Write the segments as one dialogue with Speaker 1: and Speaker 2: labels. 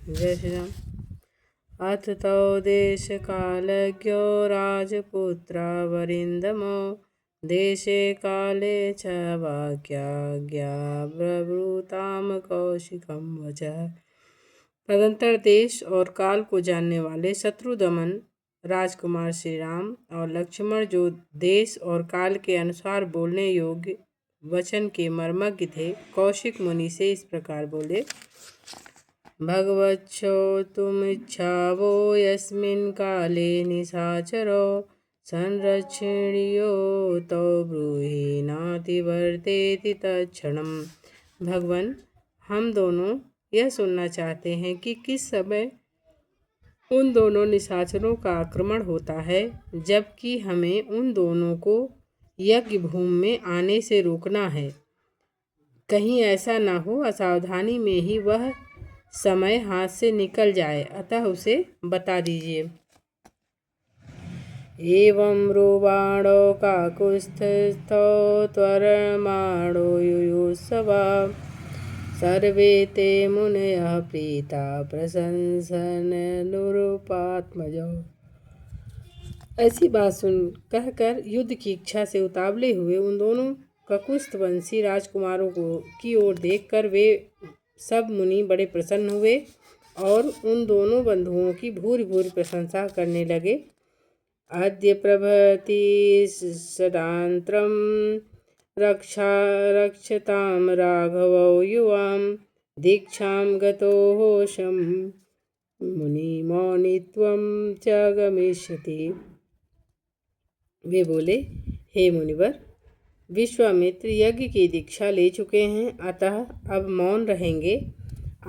Speaker 1: जय श्री राम। अथ तो देश कालज्ञो राजपुत्र वरिंदमो देशे काले च वाक्याज्ञा ब्रवृताम कौशिकम वचः। तदंतर देश और काल को जानने वाले शत्रुदमन राजकुमार श्री राम और लक्ष्मण, जो देश और काल के अनुसार बोलने योग्य वचन के मर्मज्ञ थे, कौशिक मुनि से इस प्रकार बोले। भगवच्छो तुमिच्छावो यस्मिन् काले निशाचरो संरक्षणीयो तो ब्रूहि नातिवर्तेति तत्क्षणम्। भगवान, हम दोनों यह सुनना चाहते हैं कि किस समय उन दोनों निशाचरों का आक्रमण होता है, जबकि हमें उन दोनों को यज्ञ भूमि में आने से रोकना है। कहीं ऐसा न हो असावधानी में ही वह समय हाथ से निकल जाए, अतः उसे बता दीजिए। एवं ब्रुवाणो काकुत्स्थो त्वरमाणो युयुत्सवा सर्वे ते मुनयः प्रीता प्रशंसन्नुरूपात्मजो। ऐसी बात सुन कहकर युद्ध की इच्छा से उतावले हुए उन दोनों ककुत्स्थवंशी राजकुमारों की ओर देखकर वे सब मुनि बड़े प्रसन्न हुए और उन दोनों बंधुओं की भूरि भूरि प्रशंसा करने लगे। अद्य प्रभृति सदान्त्रं रक्षताम राघवो युवां दीक्षां गतोऽहं मुनिमौनित्वं च गमिष्यति। वे बोले, हे मुनिवर, विश्वामित्र यज्ञ की दीक्षा ले चुके हैं, अतः अब मौन रहेंगे।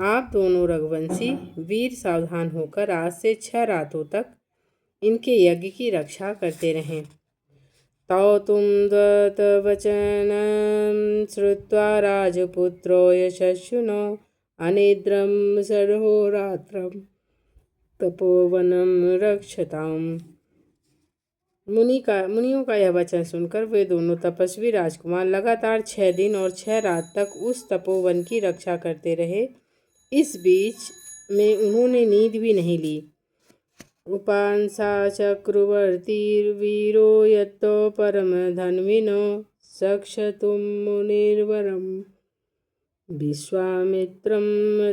Speaker 1: आप दोनों रघुवंशी वीर सावधान होकर आज से 6 रातों तक इनके यज्ञ की रक्षा करते रहें। तौ तुम वचनं श्रुत्वा राजपुत्रो यशस्विनो अनिद्रं सर्होरात्रं तपोवनं रक्षताम्। मुनियों का यह वचन सुनकर वे दोनों तपस्वी राजकुमार लगातार 6 दिन और 6 रात तक उस तपोवन की रक्षा करते रहे। इस बीच में उन्होंने नींद भी नहीं ली। उपांसा चक्रवर्तीर्वीरो यत्तो परम धन्विनो सक्षतुम मुनिर्वरम विश्वामित्रम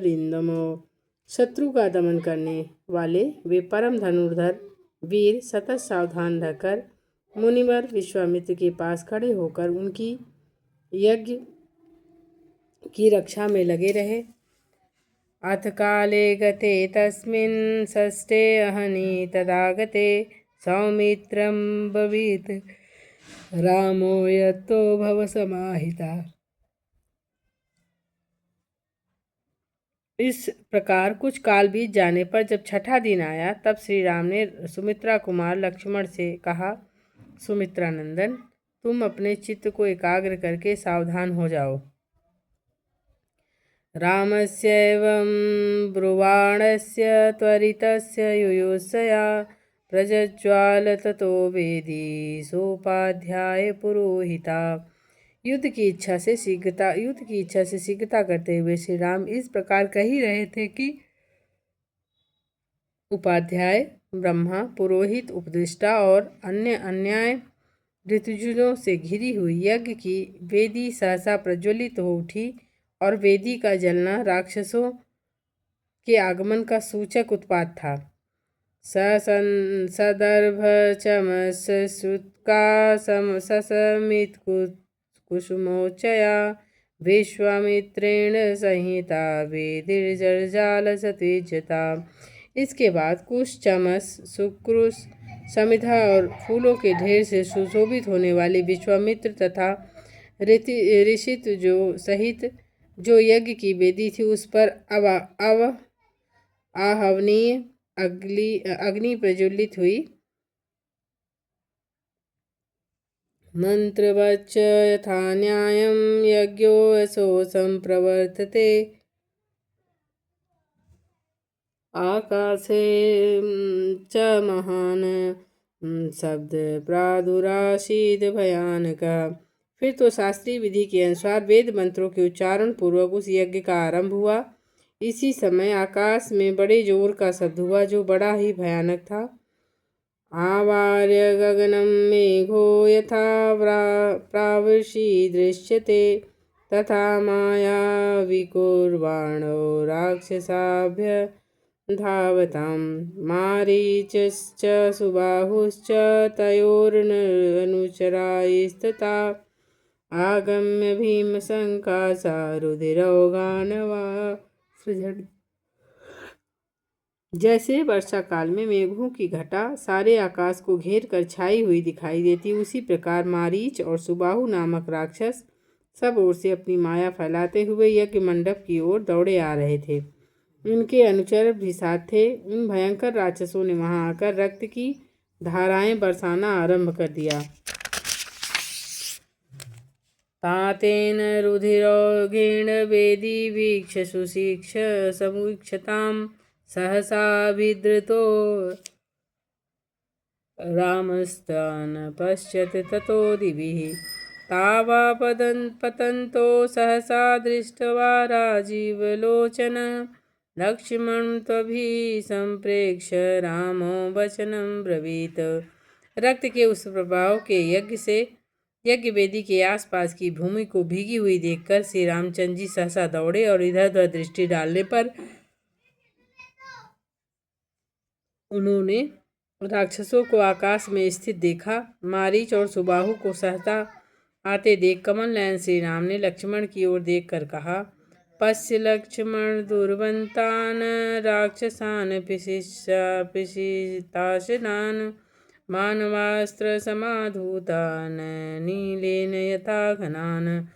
Speaker 1: रिंदमो। शत्रु का दमन करने वाले वे परम धनुर्धर वीर सतत सावधान रहकर मुनिवर विश्वामित्र के पास खड़े होकर उनकी यज्ञ की रक्षा में लगे रहे। अथ काले गते तस्मिन् षष्ठे अहनि तदागते सौमित्रं ब्रवीत रामो यत्तो भव समाहिता। इस प्रकार कुछ काल बीत जाने पर जब 6ठा दिन आया, तब श्री राम ने सुमित्रा कुमार लक्ष्मण से कहा, सुमित्रा नंदन, तुम अपने चित्त को एकाग्र करके सावधान हो जाओ। रामस्यैवं ब्रुवाणस्य त्वरितस्य युयुत्सया प्रज्ज्वाल ततो वेदी सोपाध्याय पुरोहिता। युद्ध की इच्छा से शीघ्रता करते हुए श्री राम इस प्रकार कह ही रहे थे कि उपाध्याय, ब्रह्मा, पुरोहित, उपदेष्टा और अन्य ऋतुजों से घिरी हुई यज्ञ की वेदी सहसा प्रज्वलित हो उठी और वेदी का जलना राक्षसों के आगमन का सूचक उत्पात था। सदर्भ चमस श्रुत्का ससमित कुसुमोच्चया विश्वामित्रेण संहिता वेदिर्जर्जाल सत्विज्यता। इसके बाद कुश, चमस, सुक्रुस, समिधा और फूलों के ढेर से सुशोभित होने वाली विश्वामित्र तथा ऋषित जो सहित जो यज्ञ की वेदी थी उस पर आहवनीय अग्नि प्रज्वलित हुई। मंत्रवच्च यथा न्यायं यज्ञो यशो संप्रवर्तते आकाशे च महान शब्द प्रादुरासीद भयानक। फिर तो शास्त्रीय विधि के अनुसार वेद मंत्रों के उच्चारण पूर्वक उस यज्ञ का आरंभ हुआ। इसी समय आकाश में बड़े जोर का शब्द हुआ जो बड़ा ही भयानक था। आवार्य गगनम मेघो यथा प्रावृषि दृश्यते तथा माया विकुर्वाणो राक्षसाभ्य धावतां मारीचश्च सुबाहुश्च तयोरनुचरास्तथा आगम्य भीमशङ्कासा रुधिरौघानवा सृजन्। जैसे वर्षा काल में मेघों की घटा सारे आकाश को घेर कर छाई हुई दिखाई देती, उसी प्रकार मारीच और सुबाहु नामक राक्षस सब ओर से अपनी माया फैलाते हुए यज्ञ मंडप की ओर दौड़े आ रहे थे। उनके अनुचर भी साथ थे। उन भयंकर राक्षसों ने वहां आकर रक्त की धाराएं बरसाना आरंभ कर दिया। तातेन रुधिरौघेण वेदी वीक्ष सुशिक्ष समुक्षतां सहसा विधृतो रामस्तान् पश्यत् ततो दिभिः तावा पतन्तो सहसा दृष्ट्वा राजीवलोचन लक्ष्मणं त्वभिः संप्रेक्ष्य रामो वचनं ब्रवीत। रक्त के उस प्रभाव के यज्ञ से यज्ञ वेदी के आसपास की भूमि को भीगी हुई देखकर श्री रामचंद्र जी सहसा दौड़े और इधर उधर दृष्टि डालने पर उन्होंने राक्षसों को आकाश में स्थित देखा। मारीच और सुबाहु को सहसा आते देख कमल नयन श्री राम ने लक्ष्मण की ओर देखकर कहा, पश्य लक्ष्मण दुर्वंतान राक्षसान पिशिताशनान मानवास्त्र समाधूतान नीलेन यथा घनान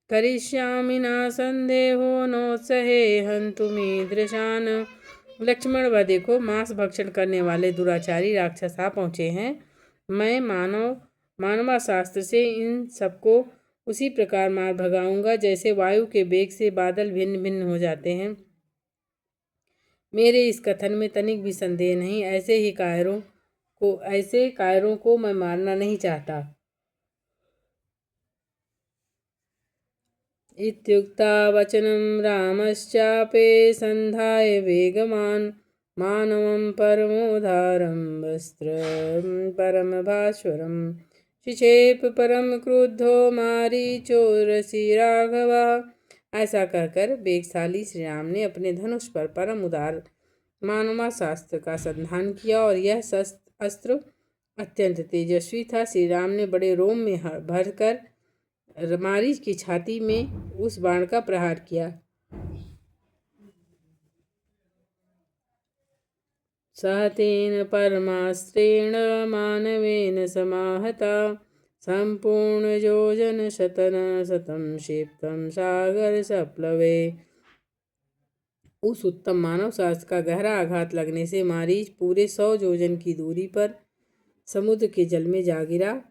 Speaker 1: करिष्यामि न संदेहो नोत्सहे हन्तुमीदृशान। लक्ष्मण वह देखो, मांस भक्षण करने वाले दुराचारी राक्षस आ पहुँचे हैं। मैं मानवाशास्त्र से इन सबको उसी प्रकार मार भगाऊंगा जैसे वायु के वेग से बादल भिन्न भिन्न हो जाते हैं। मेरे इस कथन में तनिक भी संदेह नहीं। ऐसे कायरों को मैं मारना नहीं चाहता। इत्युक्ता वचनं रामश्चापे संधाय वेगवान् मानवं परमोदारं वस्त्रं परमभास्वरं शिक्षेप परम क्रुद्धो मारीचो रसि राघवः। ऐसा कहकर वेगशाली श्री राम ने अपने धनुष पर परम उदार मानवास्त्र का संधान किया और यह अस्त्र अत्यंत तेजस्वी था। श्री राम ने बड़े रोम में भरकर मारीच की छाती में उस बाण का प्रहार किया। सहतेन परमास्त्रेण मानवेन समाहता संपूर्ण योजन शतं क्षिप्तं सागर सप्लवे। उस उत्तम मानव शास्त्र का गहरा आघात लगने से मारीच पूरे 100 योजन की दूरी पर समुद्र के जल में जा गिरा।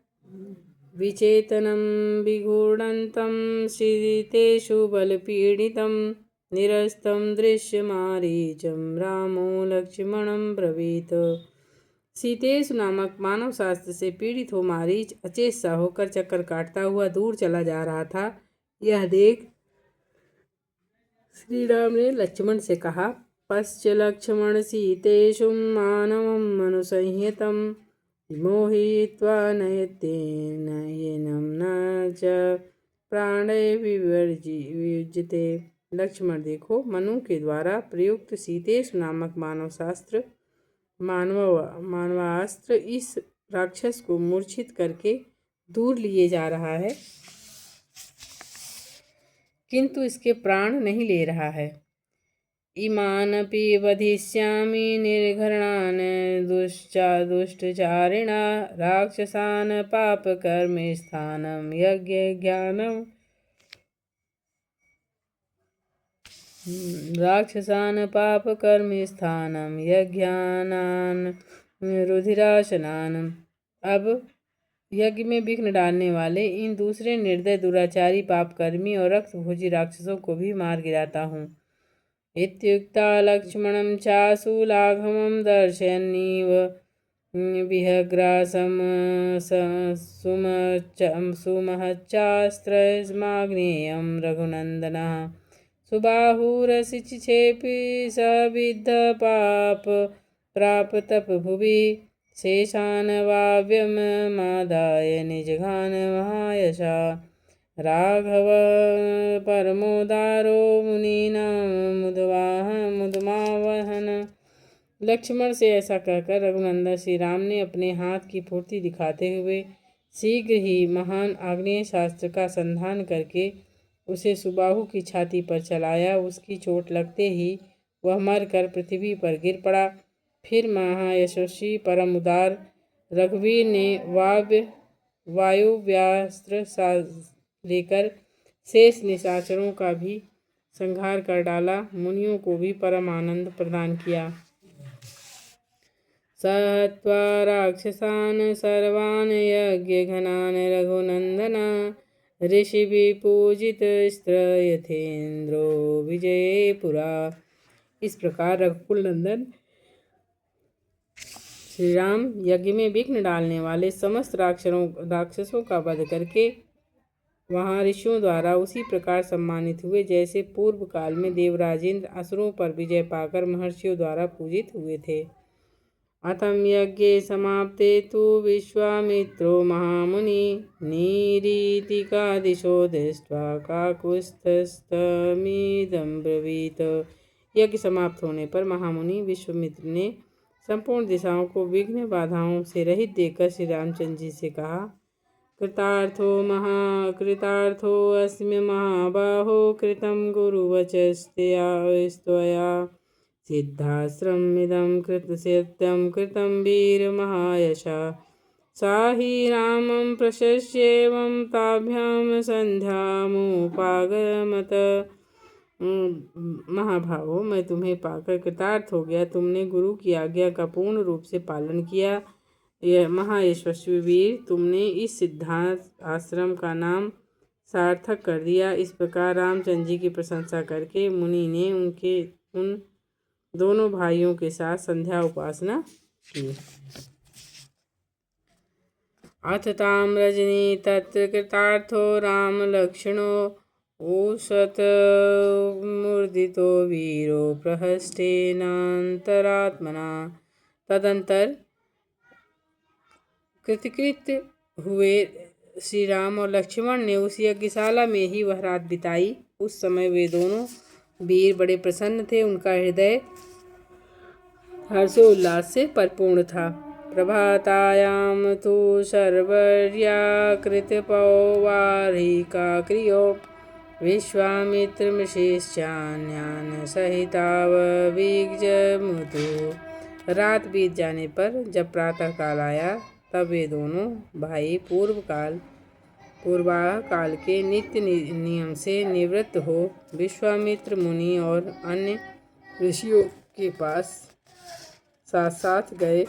Speaker 1: विचेतनं विगूढ़न्तं शीतेषु बलपीडितं निरस्तं दृश्य मारीचं रामो लक्ष्मणं ब्रवीत। शीतेषु नामक मानव शास्त्र से पीड़ित हो मारीच अचेत सा होकर चक्कर काटता हुआ दूर चला जा रहा था। यह देख श्री राम ने लक्ष्मण से कहा, पश्य लक्ष्मण शीतेषु मानवम् अनुसंहतं मोहित्वा नयतेन येनं न च प्राणे विवर्जिते। लक्ष्मण देखो, मनु के द्वारा प्रयुक्त शीतेषु नामक मानवास्त्र इस राक्षस को मूर्छित करके दूर लिए जा रहा है, किंतु इसके प्राण नहीं ले रहा है। इमानपि वधिष्यामि निर्घृणान् दुष्टचारिणा राक्षसान् पापकर्मे स्थानं यज्ञज्ञानं राक्षसान् पापकर्मे स्थानं यज्ञानान् रुधिराशनान्। अब यज्ञ में विघ्न डालने वाले इन दूसरे निर्दय दुराचारी पापकर्मी और रक्तभोजी राक्षसों को भी मार गिराता हूँ। इत्युक्ता लक्ष्मणं चासु लाघवं दर्शयन्निव विहग्रासं सुमहच्चास्त्रमाग्नेयं रघुनन्दनः सुबाहुरसिचेपि सविद्ध पाप प्रापतप भुवि शेषानवाव्यमादाय निजघान महायशा राघव परमोदारो मुनीनां मुदमावहन। लक्ष्मण से ऐसा कहकर रघुनंदन श्री राम ने अपने हाथ की फुर्ती दिखाते हुए शीघ्र ही महान आग्नेय शास्त्र का संधान करके उसे सुबाहु की छाती पर चलाया। उसकी चोट लगते ही वह मरकर पृथ्वी पर गिर पड़ा। फिर महायशस्वी परम उदार रघुवीर ने वायुव्यास्त्र लेकर शेष निशाचरों का भी संहार कर डाला, मुनियों को भी परम आनंद प्रदान किया। सत्वा राक्षसान् सर्वान् यज्ञघनान् रघुनंदन ऋषिभिः पूजितस्त्र यथेन्द्रो विजये पुरा। इस प्रकार रघुकुल नंदन श्री राम यज्ञ में विघ्न डालने वाले समस्त राक्षसों का वध करके वहाँ ऋषियों द्वारा उसी प्रकार सम्मानित हुए जैसे पूर्व काल में देवराजेंद्र असुरों पर विजय पाकर महर्षियों द्वारा पूजित हुए थे। अथम यज्ञे समाप्ते तु विश्वामित्रो महामुनि नीरीतिका दिशो दृष्ट्वा काकुत्स्थमिदं ब्रवीत। यज्ञ समाप्त होने पर महामुनि विश्वामित्र ने संपूर्ण दिशाओं को विघ्न बाधाओं से रहित देखकर श्री रामचंद्र जी से कहा, कृतार्थो अस्मि महाबाहो कृतं गुरुवचस्त्वया सिद्धाश्रममिदं कृतसिद्धं कृतं वीरमहायशा। सा हि रामं प्रशस्येवं ताभ्यां संध्यामुपागमत। महाभावो, मैं तुम्हें पाकर कृतार्थ हो गया। तुमने गुरु की आज्ञा का पूर्ण रूप से पालन किया। यह महायशस्वी वीर, तुमने इस सिद्धांत आश्रम का नाम सार्थक कर दिया। इस प्रकार रामचंद्र जी की प्रशंसा करके मुनि ने उन दोनों भाइयों के साथ संध्या उपासना की। अथ ताम रजनी तत्र कृतार्थो राम लक्ष्मणो औषत मूर्धितो वीरो प्रहस्तेनान्तरात्मना। तदंतर कृतकृत्य हुए श्री राम और लक्ष्मण ने उस यज्ञशाला में ही वह रात बिताई। उस समय वे दोनों वीर बड़े प्रसन्न थे। उनका हृदय हर्षोल्लास से परिपूर्ण था। प्रभातायाम तु सर्वर्याकृतपौवारिका क्रियो विश्वामित्रमृषिश्चान्यान् सहितावविजमुतु। रात बीत जाने पर जब प्रातः काल आया तब वे दोनों भाई पूर्वाह काल के नित्य नियम से निवृत्त हो विश्वामित्र मुनि और अन्य ऋषियों के पास साथ साथ गए।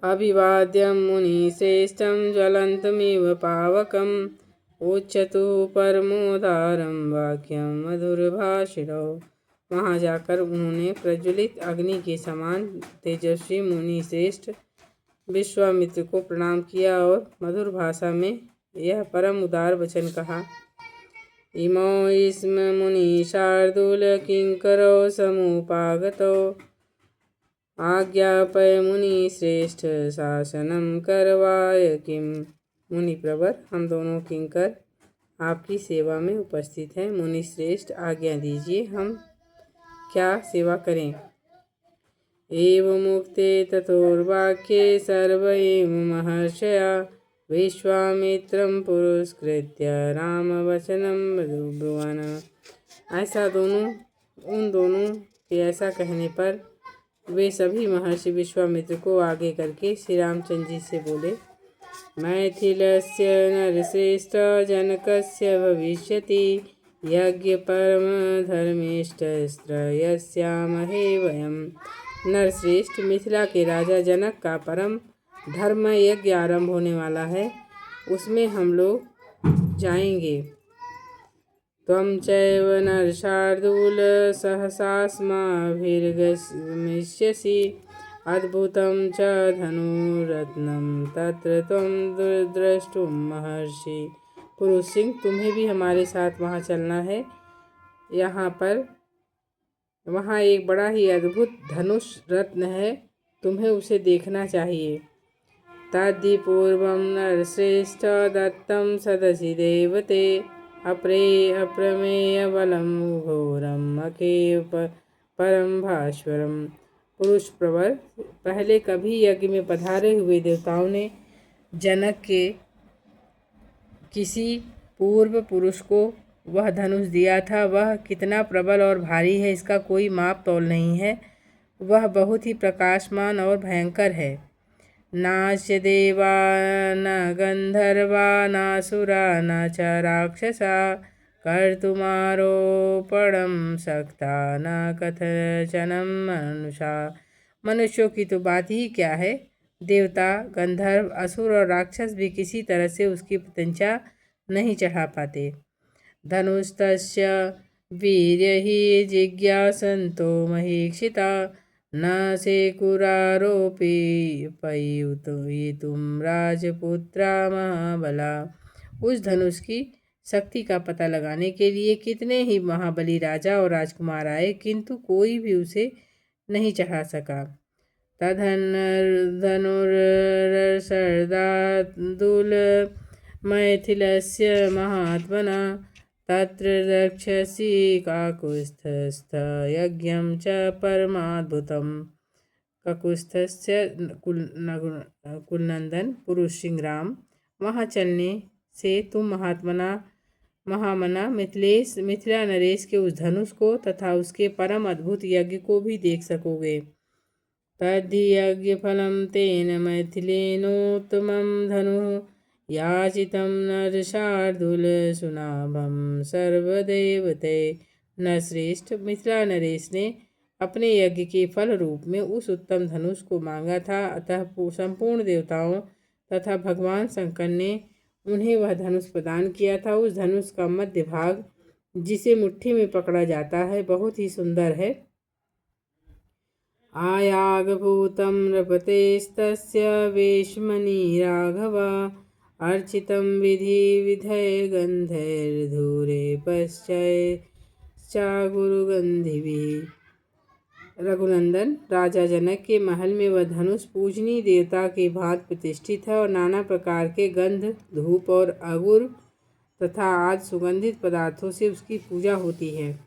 Speaker 1: अभिवाद्यं मुनिश्रेष्ठं ज्वलन्तमिव पावकम् उच्चतु परमोदारं वाक्यं मधुरभाषिणौ। वहाँ जाकर उन्होंने प्रज्वलित अग्नि के समान तेजस्वी मुनि श्रेष्ठ विश्वामित्र को प्रणाम किया और मधुर भाषा में यह परम उदार वचन कहा। इमो स्म मुनि शार्दूल किंकरो समुपागतो आज्ञापय मुनि श्रेष्ठ शासनम करवाय किम। मुनि प्रवर, हम दोनों किंकर आपकी सेवा में उपस्थित हैं। मुनि श्रेष्ठ, आज्ञा दीजिए, हम क्या सेवा करें। एवमुक्ते ततोर्वाक्ये सर्व महर्षया विश्वामित्रं पुरस्कृत्य रामवचनं ब्रुवन्। ऐसा उन दोनों के ऐसा कहने पर वे सभी महर्षि विश्वामित्र को आगे करके श्री रामचंद्र जी से बोले, मैथिलस्य नरश्रेष्ठ जनकस्य भविष्यति यज्ञ परम धर्मिष्ठस्त्रयस्यामहे वयम्। नरश्रेष्ठ, मिथिला के राजा जनक का परम धर्म यज्ञ आरंभ होने वाला है, उसमें हम लोग जाएंगे। त्वं चैव नरशार्दूल सहसास्माभिर्गमिष्यसि अद्भुतं च धनुरत्नं तत्र त्वं द्रष्टुं महर्षि पुरुष सिंह, तुम्हें भी हमारे साथ वहाँ चलना है। वहाँ एक बड़ा ही अद्भुत धनुष रत्न है, तुम्हें उसे देखना चाहिए। तद्धि पूर्वं नरश्रेष्ठ दत्तं सदसि देवते अप्रमेय बलं घोरम अखेव परम भास्वरम। पुरुष प्रवर, पहले कभी यज्ञ में पधारे हुए देवताओं ने जनक के किसी पूर्व पुरुष को वह धनुष दिया था। वह कितना प्रबल और भारी है, इसका कोई माप तौल नहीं है। वह बहुत ही प्रकाशमान और भयंकर है। नास्य देवा न गंधर्वा नासुरा न च राक्षसा कर्तुमारोपणं शक्ता न कथचनं मनुषा। मनुष्यों की तो बात ही क्या है, देवता, गंधर्व, असुर और राक्षस भी किसी तरह से उसकी प्रशंसा नहीं चढ़ा पाते। धनुस्तस्य वीर्यहि जिज्ञासन्तो महीक्षिता न सेकुरारोपी पयुतुम राजपुत्रा महाबला। उस धनुष की शक्ति का पता लगाने के लिए कितने ही महाबली राजा और राजकुमार आए, किंतु कोई भी उसे नहीं चढ़ा सका। तधनुर्शर्दादुल मैथिलस्य महात्मना तत्र रक्षसि काकुत्स्थस्थ यज्ञं च परमाद्भुतम्। काकुत्स्थस्य कुलनंदन पुरुष सिंह राम, वहाँ चलने से तुम महामना मिथिला नरेश के उस धनुष को तथा उसके परम अद्भुत यज्ञ को भी देख सकोगे। तद्धि यज्ञ फलं तेन मैथिलेनोत्तमं धनुः याचितं नरशार्दूल सुनाभं सर्वदेवते। नरश्रेष्ठ, मिथिला नरेश ने अपने यज्ञ के फल रूप में उस उत्तम धनुष को मांगा था, अतः संपूर्ण देवताओं तथा भगवान शंकर ने उन्हें वह धनुष प्रदान किया था। उस धनुष का मध्य भाग, जिसे मुट्ठी में पकड़ा जाता है, बहुत ही सुंदर है। आयागभूतं नृपतेस्तस्य वेश्मनि राघव अर्चितं विधि विधय गंधैर्धूरे पश्चा गुरुगंधिभिः। रघुनंदन, राजा जनक के महल में वह धनुष पूजनीय देवता के भांति प्रतिष्ठित है और नाना प्रकार के गंध, धूप और अगुर तथा आदि सुगंधित पदार्थों से उसकी पूजा होती है।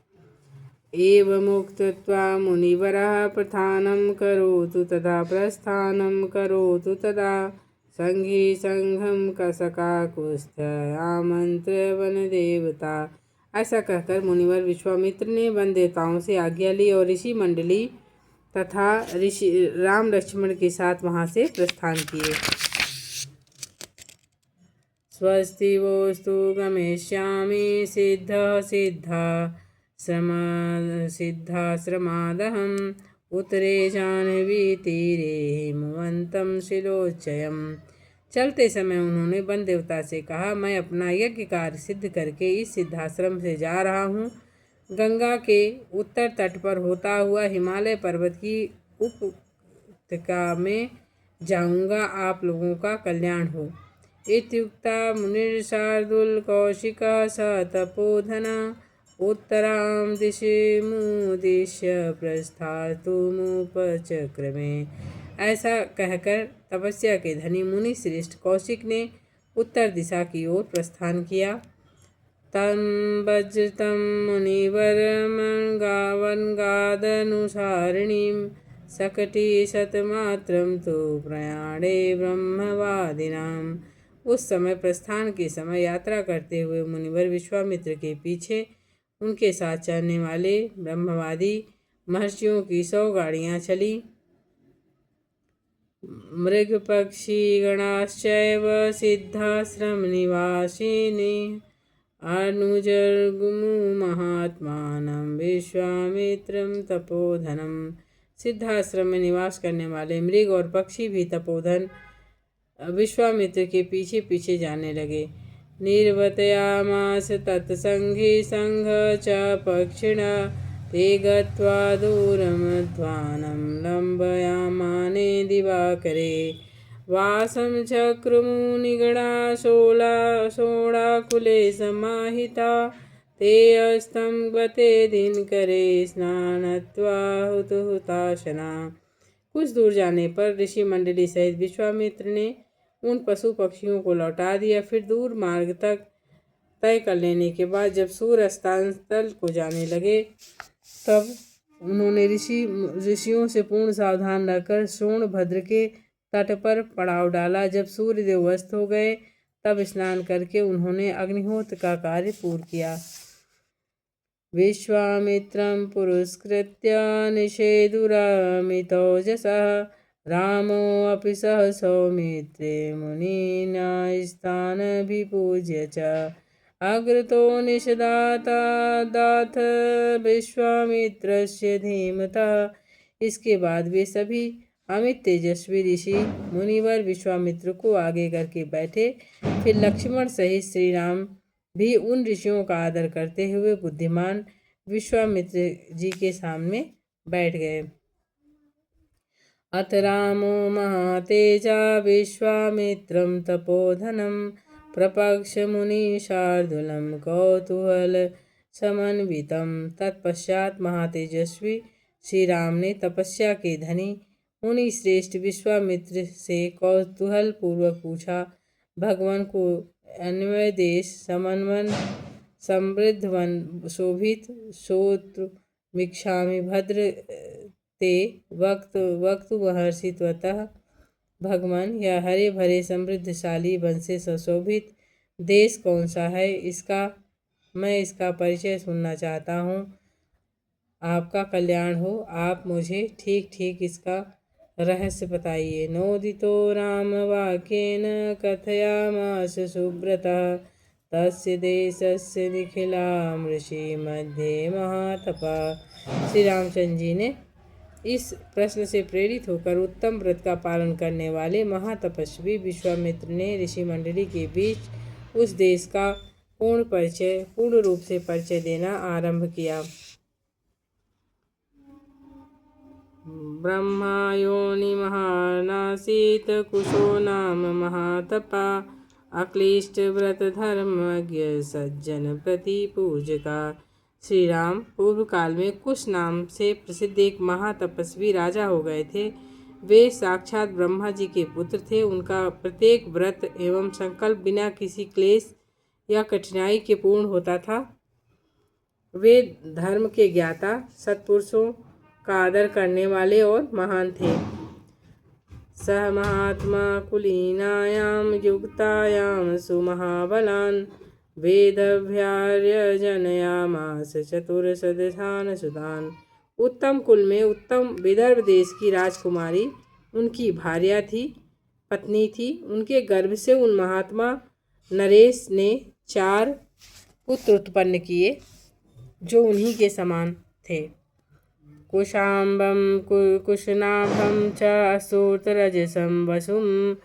Speaker 1: एवमुक्त्वा मुनिवरः प्रस्थानं करोतु तथा प्रस्थानं करोतु तदा संघी संघं कसकाकुत्स्थ आमंत्र्य वन देवता। ऐसा कहकर मुनिवर विश्वामित्र ने वन देवताओं से आज्ञा ली और ऋषि मंडली तथा ऋषि राम लक्ष्मण के साथ वहां से प्रस्थान किए। स्वस्ति वोस्तु गमिष्यामि सिद्धाश्रमादहम् उत्तरे जाह्नवी तीरे हिमवन्तं शिलोच्चयम्। चलते समय उन्होंने वन देवता से कहा, मैं अपना यज्ञ कार्य सिद्ध करके इस सिद्धाश्रम से जा रहा हूँ। गंगा के उत्तर तट पर होता हुआ हिमालय पर्वत की उपत्यका में जाऊँगा। आप लोगों का कल्याण हो। इत्युक्ता मुनिर्शार्दूल कौशिकः स तपोधना उत्तरां दिशिमुद्दिश्य प्रस्थातुमुपचक्रमे। ऐसा कहकर तपस्या के धनी मुनि श्रेष्ठ कौशिक ने उत्तर दिशा की ओर प्रस्थान किया। तं वज्रतं मुनिवरमगावन्गादनुसारिणीं शकटिशतमात्रं तु प्रयाणे ब्रह्मवादिनाम्। उस समय प्रस्थान के समय यात्रा करते हुए मुनिवर विश्वामित्र के पीछे उनके साथ चलने वाले ब्रह्मवादी महर्षियों की 100 गाड़ियाँ चली। मृग पक्षी गणाश्चैव सिद्धाश्रम निवासिनी अनुजर्गुमु महात्मानं विश्वामित्रं तपोधनम। सिद्धाश्रम में निवास करने वाले मृग और पक्षी भी तपोधन विश्वामित्र के पीछे पीछे जाने लगे। निर्वर्तयामास तत्संगी संघ च पक्षिणा ते गत्वा दूरमध्वानं लम्बयामाने दिवाकरे। वासं चक्रुमुनिगणा शोणाकुले समाहिता ते अस्तं गते दिनकरे स्नानत्वा हुताशना। कुछ दूर जाने पर ऋषि मंडली सहित विश्वामित्र ने उन पशु पक्षियों को लौटा दिया। फिर दूर मार्ग तक तय कर लेने के बाद जब सूर्य अस्तांचल को जाने लगे तब उन्होंने ऋषियों से पूर्ण सावधान रहकर सोनभद्र के तट पर पड़ाव डाला। जब सूर्यदेव अस्त हो गए तब स्नान करके उन्होंने अग्निहोत्र का कार्य पूर्ण किया। विश्वामित्रं पुरस्कृत्य निषेधुरमितौजसः रामोऽपि सह सौमित्रे मुनिना स्थानभिपूज्य च अग्रतो निषदाथ विश्वामित्रस्य धीमतः। इसके बाद वे सभी अमित तेजस्वी ऋषि मुनिवर विश्वामित्र को आगे करके बैठे। फिर लक्ष्मण सहित श्री राम भी उन ऋषियों का आदर करते हुए बुद्धिमान विश्वामित्र जी के सामने बैठ गए। अथ रामो महातेजा विश्वामित्रं तपोधनं प्रपक्ष मुनि शार्दूलं कौतूहल समन्वितं। तत्पश्चात महातेजस्वी श्री राम ने तपस्या के धनी मुनि श्रेष्ठ विश्वामित्र से कौतूहल पूर्वक पूछा, भगवान को अन्वय देश समन्वन समृद्ध वन शोभित श्रोत्रमिच्छामि भद्र ते वक्तु महर्षि त्वतः। भगवान, यह हरे भरे समृद्धशाली वन से सुशोभित देश कौन सा है? मैं इसका परिचय सुनना चाहता हूँ। आपका कल्याण हो, आप मुझे ठीक ठीक इसका रहस्य बताइए। नोदितो राम वाक्येन कथयामास सुब्रतः तस्य देशस्य निखिलां ऋषि मध्ये महातपः। श्री रामचंद्र जी ने इस प्रश्न से प्रेरित होकर उत्तम व्रत का पालन करने वाले महातपस्वी विश्वामित्र ने ऋषि मंडली के बीच उस देश का पूर्ण रूप से परिचय देना आरंभ किया। ब्रह्मा योनि महानासीत कुशो नाम महातपा अक्लिष्ट व्रत धर्मज्ञ सज्जन प्रति पूजका। श्री राम पूर्व काल में कुश नाम से प्रसिद्ध एक महातपस्वी राजा हो गए थे। वे साक्षात ब्रह्मा जी के पुत्र थे। उनका प्रत्येक व्रत एवं संकल्प बिना किसी क्लेश या कठिनाई के पूर्ण होता था। वे धर्म के ज्ञाता, सत्पुरुषों का आदर करने वाले और महान थे। सह महात्मा कुलीनायाम युक्तायाम सुमहाबलान वेदभ्यार्य जनयामास चतुर्शतधान सुदान। उत्तम कुल में उत्तम विदर्भ देश की राजकुमारी उनकी पत्नी थी। उनके गर्भ से उन महात्मा नरेश ने 4 पुत्र उत्पन्न किए जो उन्हीं के समान थे। कुशाम्बं कुशनाभं च असूतरजसं वसुं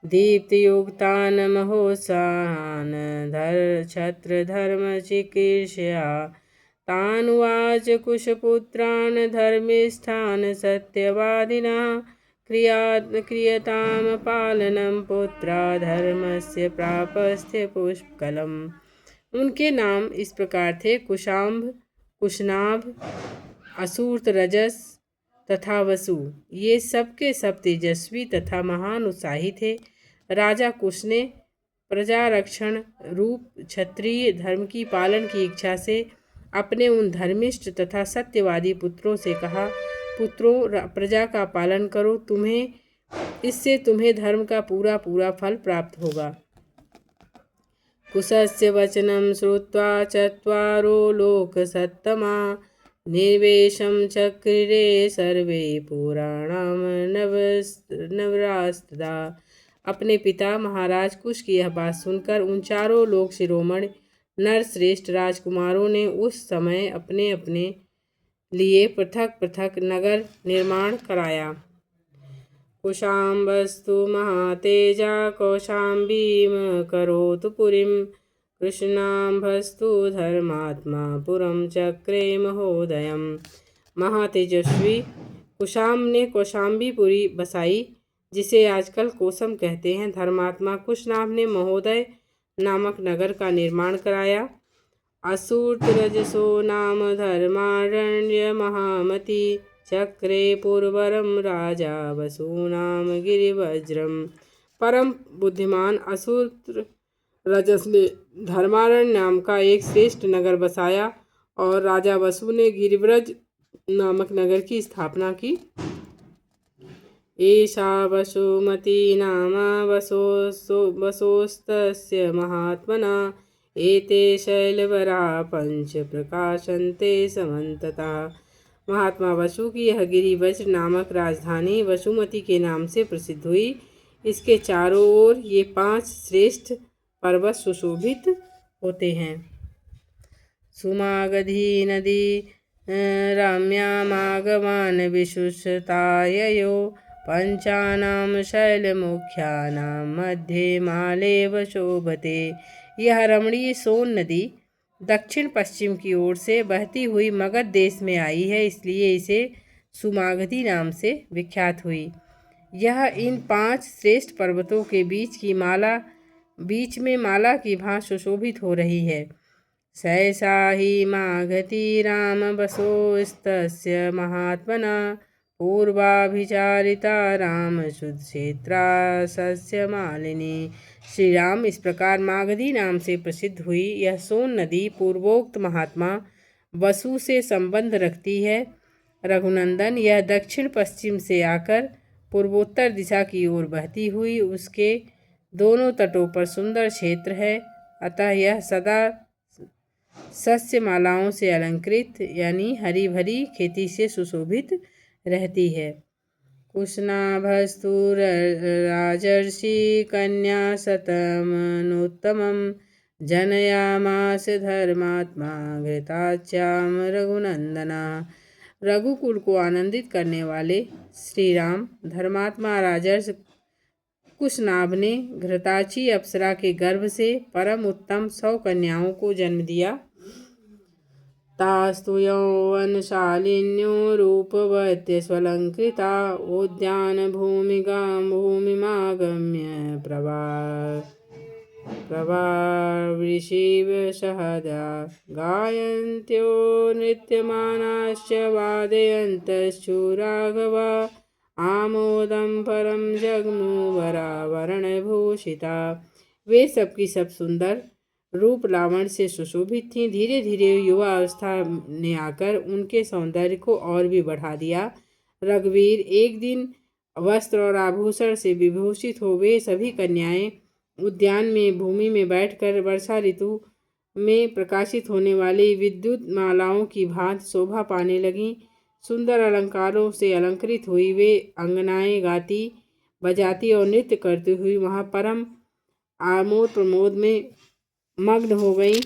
Speaker 1: दीप्तियुक्तान् महोत्साहान् क्षत्रधर्मचिकीर्षया तानुवाच कुशपुत्रान् धर्मिष्ठान् सत्यवादिनः क्रियतां पालनं पुत्रा धर्मस्य प्रापस्त्य पुष्कलम्। उनके नाम इस प्रकार थे, कुशाम्ब, कुशनाभ, असूर्त रजस तथा वसु। ये सब के सब तेजस्वी तथा महान उत्साही थे। राजा कुश ने प्रजारक्षण रूप क्षत्रिय धर्म की पालन की इच्छा से अपने उन धर्मिष्ठ तथा सत्यवादी पुत्रों से कहा, पुत्रों, प्रजा का पालन करो, इससे तुम्हें धर्म का पूरा पूरा फल प्राप्त होगा। कुशस्य वचनं श्रुत्वा चत्वारो लोकसत्तमा निर्वेशं चक्रिरे सर्वे पुराणाम नवरास्तदा। अपने पिता महाराज कुश की यह बात सुनकर उन चारों लोक शिरोमणि नरश्रेष्ठ राजकुमारों ने उस समय अपने अपने लिए पृथक पृथक नगर निर्माण कराया। कुशाम्बस्तु महातेजा कौशाम्बीम करोतु पुरीं कृष्णाम्भस्तु धर्मात्मा पुरं चक्रे महोदयम्। महातेजस्वी कुशाम्ब ने कौशाम्बीपुरी बसाई जिसे आजकल कोसम कहते हैं। धर्मात्मा कुशनाभ ने महोदय नामक नगर का निर्माण कराया। असुरजसो नाम धर्मारण्य महामति चक्रे पूर्वरम राजा वसूनाम गिरिवज्रम। परम बुद्धिमान असुर रजस ने धर्मारण्य नाम का एक श्रेष्ठ नगर बसाया और राजा वसु ने गिरिव्रज नामक नगर की स्थापना की। एषा वसुमती नाम वसोस्तस्य महात्मना एते शैलवरा पंच प्रकाशन्ते समन्ततः। महात्मा वसु की यह गिरिव्रज नामक राजधानी वसुमती के नाम से प्रसिद्ध हुई। इसके चारों ओर ये 5 श्रेष्ठ पर्वत सुशोभित होते हैं। सुमागधी नदी रम्यामागवान् विशुष्ताययो पंचानां शैलमुख्यानां मध्ये मालेव शोभते। यह रमणीय सोन नदी दक्षिण पश्चिम की ओर से बहती हुई मगध देश में आई है, इसलिए इसे सुमागधी नाम से विख्यात हुई। यह इन 5 श्रेष्ठ पर्वतों के बीच में माला की भांति सुशोभित हो रही है। सहसा ही मागधी राम वसोस्तस्य महात्मना पूर्वाभिचारिता राम शुद्धक्षेत्रा सस्य मालिनी। श्री राम इस प्रकार मागधी नाम से प्रसिद्ध हुई। यह सोन नदी पूर्वोक्त महात्मा वसु से संबंध रखती है। रघुनंदन, यह दक्षिण पश्चिम से आकर पूर्वोत्तर दिशा की ओर बहती हुई उसके दोनों तटों पर सुंदर क्षेत्र है, अतः यह सदा सस्य मालाओं से अलंकृत यानी हरी भरी खेती से सुशोभित रहती है। कुशनाभस्तु राजर्षि कन्या शतमनुत्तमं जनयामास धर्मात्मा घृताच्याम रघुनंदना। रघुकुल को आनंदित करने वाले श्री राम धर्मात्मा राजर्षि कुशनाभ ने घृताची अप्सरा के गर्भ से परम उत्तम 100 कन्याओं को जन्म दिया। तास्तु यौवनशालिन्यो रूपवत्य स्वलंकृता उद्यान भूमिमागम्य प्रवावृषिव सहदा गायन्त्यो नृत्यमानाश्च वादयन्तश्चुराघवा आमोदं परम जगमुवरावरणभूषिता। वे सबकी सब सुंदर रूप लावण्य से सुशोभित थीं। धीरे धीरे युवा अवस्था ने आकर उनके सौंदर्य को और भी बढ़ा दिया। रघुवीर, एक दिन वस्त्र और आभूषण से विभूषित हो वे सभी कन्याएं उद्यान में भूमि में बैठकर वर्षा ऋतु में प्रकाशित होने वाली विद्युत मालाओं की भांति शोभा पाने लगीं। सुंदर अलंकारों से अलंकृत हुई वे अंगनाएं गाती बजाती और नृत्य करती हुई वहाँ परम आमोद प्रमोद में मग्न हो गई।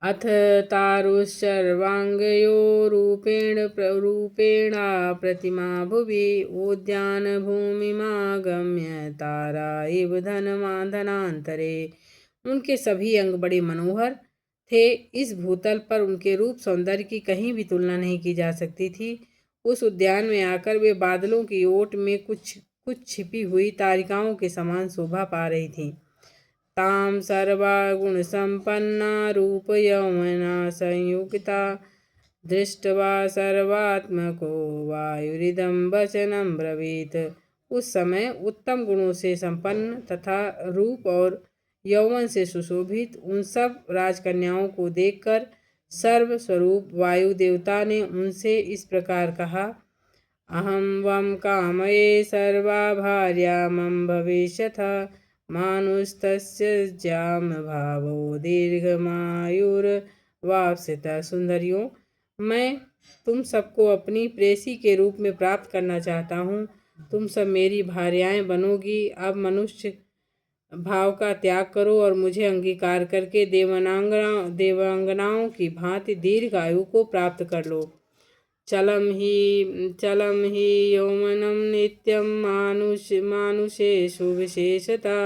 Speaker 1: अथ तारुश्चर्वांगयो रूपेणा प्रतिमा भुवि उद्यान भूमिमागम्य तारा इव धनांतरे। उनके सभी अंग बड़े मनोहर थे। इस भूतल पर उनके रूप सौंदर्य की कहीं भी तुलना नहीं की जा सकती थी। उस उद्यान में आकर वे बादलों की ओट में कुछ छिपी हुई तारिकाओं के समान शोभा पा रही थीं। ताम सर्वा गुण संपन्ना रूप यौवना संयुक्ता दृष्टवा सर्वात्मको वायुरिदं वचनं ब्रवीत। उस समय उत्तम गुणों से संपन्न तथा रूप और यौवन से सुशोभित उन सब राजकन्याओं को देखकर सर्वस्वरूप वायु देवता ने उनसे इस प्रकार कहा। अहं वं कामये सर्वा भार्या मम भविष्यथा मानुस्तस्य जाम भावो दीर्घमायुर्वाप्स्यता। सुंदरियों, मैं तुम सबको अपनी प्रेसी के रूप में प्राप्त करना चाहता हूँ। तुम सब मेरी भार्याएं बनोगी। अब मनुष्य भाव का त्याग करो और मुझे अंगीकार करके देवांगनाओं की भांति दीर्घ आयु को प्राप्त कर लो। चलम ही यौवनम नित्यम मानुषेषु विशेषता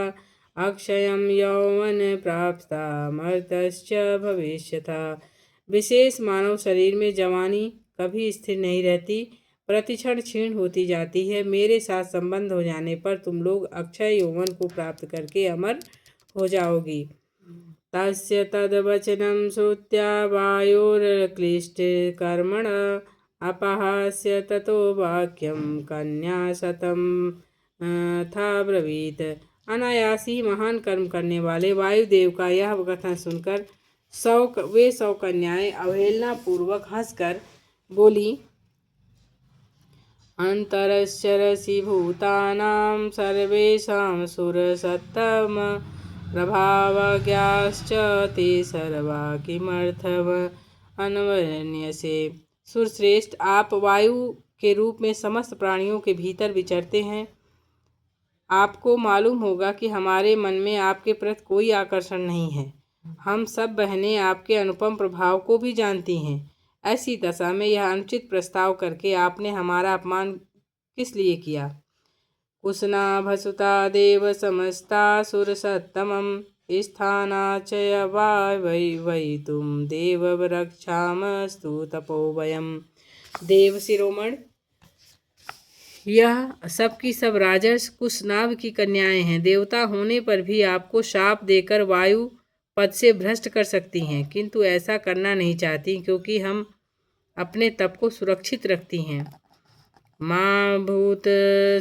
Speaker 1: अक्षयम यौवन प्राप्ता मर्तश्च भविष्यथा। विशेष मानव शरीर में जवानी कभी स्थिर नहीं रहती, प्रतिक्षण क्षीण होती जाती है। मेरे साथ संबंध हो जाने पर तुम लोग अक्षय यौवन को प्राप्त करके अमर हो जाओगी। तस्य तद्वचनं श्रुत्वा वायुर्क्लिष्टकर्मण अपहास्य ततो वाक्यं कन्या शतं था ब्रवीत। अनायासी महान कर्म करने वाले वायुदेव का यह कथन सुनकर वे 100 कन्याएं अवहेलना पूर्वक हंसकर बोली, अंतरश्चरसि भूतानां सर्वेषां सुरसत्तम प्रभावज्ञाश्च ते सर्वा किमर्थम अन्वन्यसे। सुरश्रेष्ठ, आप वायु के रूप में समस्त प्राणियों के भीतर विचरते हैं। आपको मालूम होगा कि हमारे मन में आपके प्रति कोई आकर्षण नहीं है। हम सब बहनें आपके अनुपम प्रभाव को भी जानती हैं। ऐसी दशा में यह अनुचित प्रस्ताव करके आपने हमारा अपमान किस लिए किया? कुशनाभसुता देव समस्ता सुरसत्तमं स्थानाचय वै तुम देव रक्षामस्तु तपोवयम्। देव शिरोमण, यह सब की सब राजर्ष कुशनाभ की कन्याएं हैं। देवता होने पर भी आपको शाप देकर वायु पद से भ्रष्ट कर सकती हैं, किंतु ऐसा करना नहीं चाहती क्योंकि हम अपने तप को सुरक्षित रखती हैं। मां भूत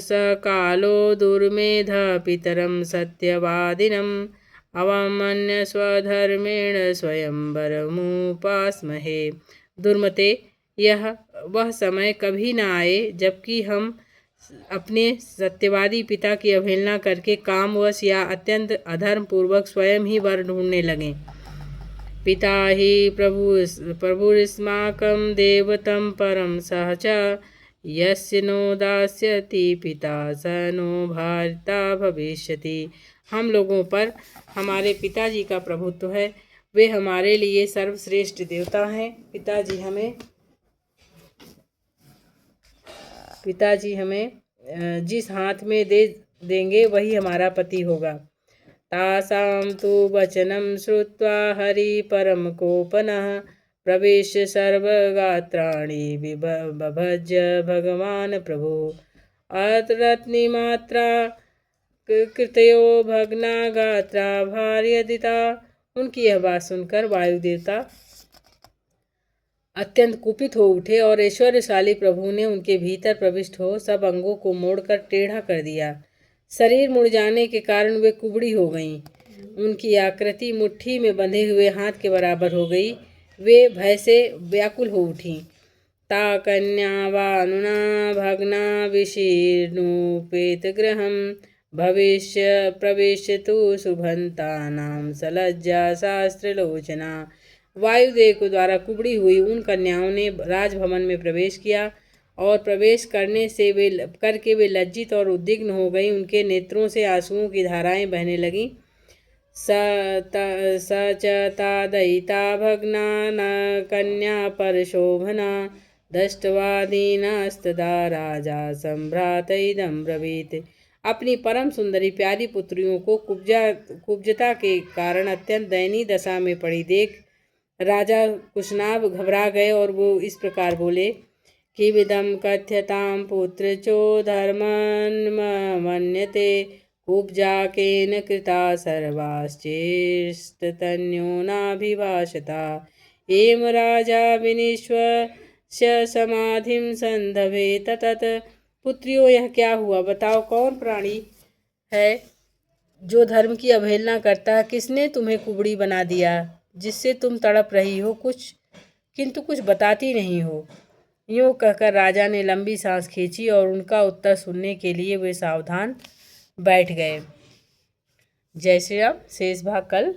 Speaker 1: सकालो दुर्मेध पितरम सत्यवादिनम अवमन्य स्वधर्मेण स्वयंवरमुपास्महे। दुर्मते, यह वह समय कभी न आए जबकि हम अपने सत्यवादी पिता की अवहेलना करके कामवश या अत्यंत अधर्म पूर्वक स्वयं ही वर ढूंढने लगें। पिता ही प्रभुस्माकं देवतं परम सहच यस्य नो दास्यति पिता स नो भार्ता भविष्यति। हम लोगों पर हमारे पिताजी का प्रभुत्व है, वे हमारे लिए सर्वश्रेष्ठ देवता हैं। पिताजी हमें जिस हाथ में दे देंगे वही हमारा पति होगा। तासां तु वचनं श्रुत्वा हरि परम कोपनः प्रवेश्य सर्वगात्राणि बिभज्य भगवान प्रभु अरत्निमात्रा कृतयो भग्ना गात्रा भार्यदिता। उनकी यह बात सुनकर वायु देवता अत्यंत कुपित हो उठे और ऐश्वर्यशाली प्रभु ने उनके भीतर प्रविष्ट हो सब अंगों को मोड़कर टेढ़ा कर दिया। शरीर मुड़ जाने के कारण वे कुबड़ी हो गईं। उनकी आकृति मुट्ठी में बंधे हुए हाथ के बराबर हो गई। वे भय से व्याकुल हो उठीं। ता कन्या वानुना भग्ना विशीर्णोपेत गृहं भविष्य प्रवेश्य तु शुभंतानां सलज्जा शास्त्रलोचना। वायुदेव के द्वारा कुबड़ी हुई उन कन्याओं ने राजभवन में प्रवेश किया और प्रवेश करके वे लज्जित और उद्विग्न हो गई। उनके नेत्रों से आंसुओं की धाराएं बहने लगीं। सचता दयिता भग्ना न कन्या परशोभना दष्टवादीनास्तदा राजा सम्भ्रात इदं ब्रवीत। अपनी परम सुंदरी प्यारी पुत्रियों को कुब्जता के कारण अत्यंत दयनीय दशा में पड़ी देख राजा कुशनाभ घबरा गए और वो इस प्रकार बोले, किविदं कथ्यतां पुत्र चोधर्मन्मन्यते कुब्जाकेन कृता सर्वाश्चेष्टतन्योनाभिभाषता एम राजा विनिश्वस्य समाधिं संधवे ततत। पुत्रियों, यह क्या हुआ? बताओ, कौन प्राणी है जो धर्म की अवहेलना करता है? किसने तुम्हें कुबड़ी बना दिया जिससे तुम तड़प रही हो किंतु कुछ बताती नहीं हो? यूँ कहकर राजा ने लंबी सांस खींची और उनका उत्तर सुनने के लिए वे सावधान बैठ गए। जय श्री राम। शेष भाग कल